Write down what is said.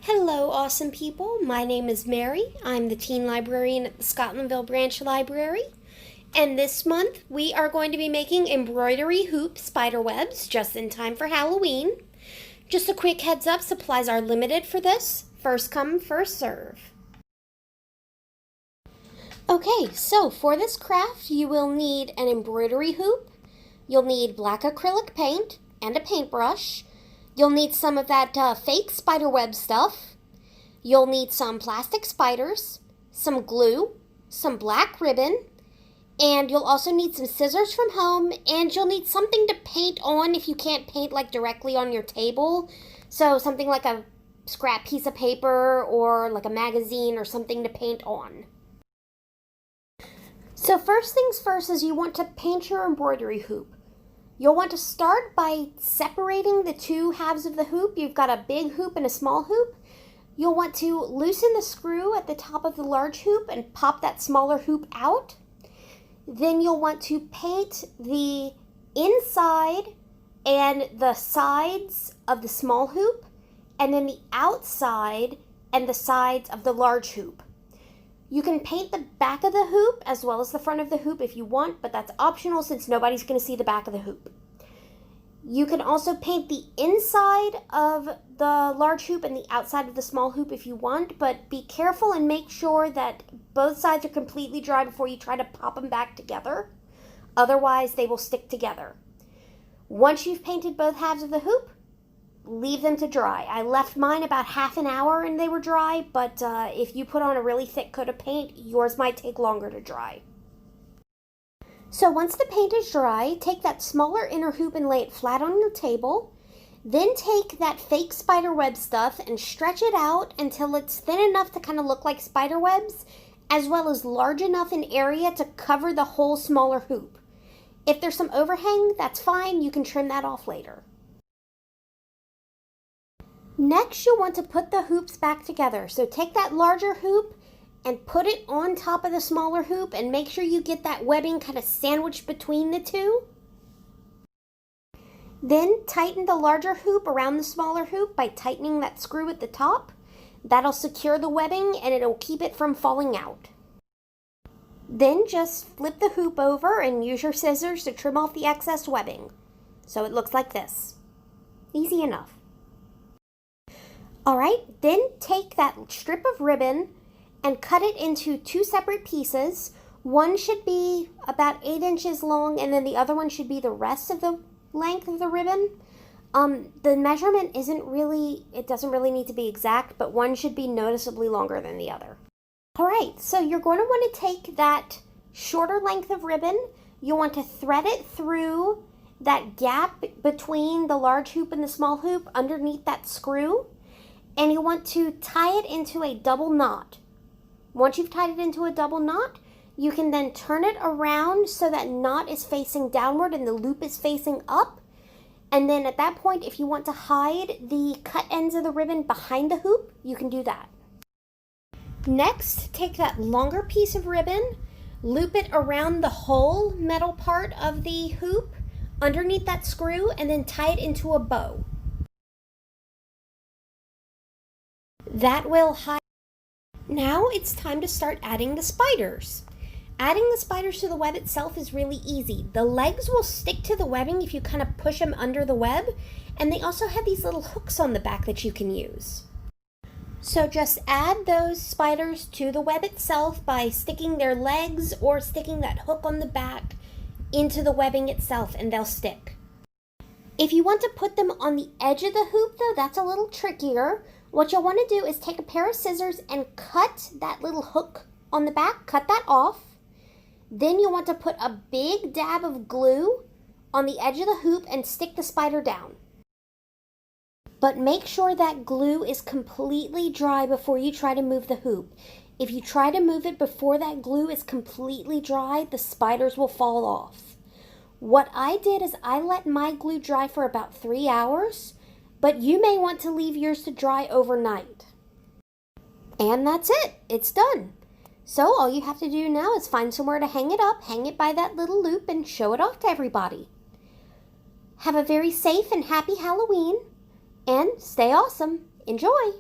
Hello, awesome people. My name is Mary. I'm the teen librarian at the Scotlandville Branch Library. And this month, we are going to be making embroidery hoop spiderwebs just in time for Halloween. Just a quick heads up, supplies are limited for this. First come, first serve. Okay, so for this craft, you will need an embroidery hoop. You'll need black acrylic paint and a paintbrush. You'll need some of that fake spiderweb stuff. You'll need some plastic spiders, some glue, some black ribbon, and you'll also need some scissors from home, and you'll need something to paint on if you can't paint like directly on your table. So something like a scrap piece of paper or like a magazine or something to paint on. So first things first is you want to paint your embroidery hoop. You'll want to start by separating the two halves of the hoop. You've got a big hoop and a small hoop. You'll want to loosen the screw at the top of the large hoop and pop that smaller hoop out. Then you'll want to paint the inside and the sides of the small hoop, and then the outside and the sides of the large hoop. You can paint the back of the hoop as well as the front of the hoop if you want, but that's optional since nobody's going to see the back of the hoop. You can also paint the inside of the large hoop and the outside of the small hoop if you want, but be careful and make sure that both sides are completely dry before you try to pop them back together. Otherwise, they will stick together. Once you've painted both halves of the hoop, leave them to dry. I left mine about half an hour and they were dry, but if you put on a really thick coat of paint, yours might take longer to dry. So once the paint is dry, take that smaller inner hoop and lay it flat on your table. Then take that fake spider web stuff and stretch it out until it's thin enough to kind of look like spider webs, as well as large enough in area to cover the whole smaller hoop. If there's some overhang, that's fine. You can trim that off later. Next, you'll want to put the hoops back together. So take that larger hoop and put it on top of the smaller hoop and make sure you get that webbing kind of sandwiched between the two. Then tighten the larger hoop around the smaller hoop by tightening that screw at the top. That'll secure the webbing and it'll keep it from falling out. Then just flip the hoop over and use your scissors to trim off the excess webbing. So it looks like this. Easy enough. Alright, then take that strip of ribbon and cut it into two separate pieces. One should be about 8 inches long and then the other one should be the rest of the length of the ribbon. The measurement it doesn't really need to be exact, but one should be noticeably longer than the other. Alright, so you're going to want to take that shorter length of ribbon. You'll want to thread it through that gap between the large hoop and the small hoop underneath that screw. And you want to tie it into a double knot. Once you've tied it into a double knot, you can then turn it around so that knot is facing downward and the loop is facing up. And then at that point, if you want to hide the cut ends of the ribbon behind the hoop, you can do that. Next, take that longer piece of ribbon, loop it around the whole metal part of the hoop underneath that screw, and then tie it into a bow. That will hide. Now it's time to start adding the spiders. Adding the spiders to the web itself is really easy. The legs will stick to the webbing if you kind of push them under the web, and they also have these little hooks on the back that you can use. So just add those spiders to the web itself by sticking their legs or sticking that hook on the back into the webbing itself, and they'll stick. If you want to put them on the edge of the hoop though, that's a little trickier. What you'll want to do is take a pair of scissors and cut that little hook on the back, cut that off. Then you'll want to put a big dab of glue on the edge of the hoop and stick the spider down. But make sure that glue is completely dry before you try to move the hoop. If you try to move it before that glue is completely dry, the spiders will fall off. What I did is I let my glue dry for about 3 hours. But you may want to leave yours to dry overnight. And that's it. It's done. So all you have to do now is find somewhere to hang it up, hang it by that little loop, and show it off to everybody. Have a very safe and happy Halloween, and stay awesome. Enjoy!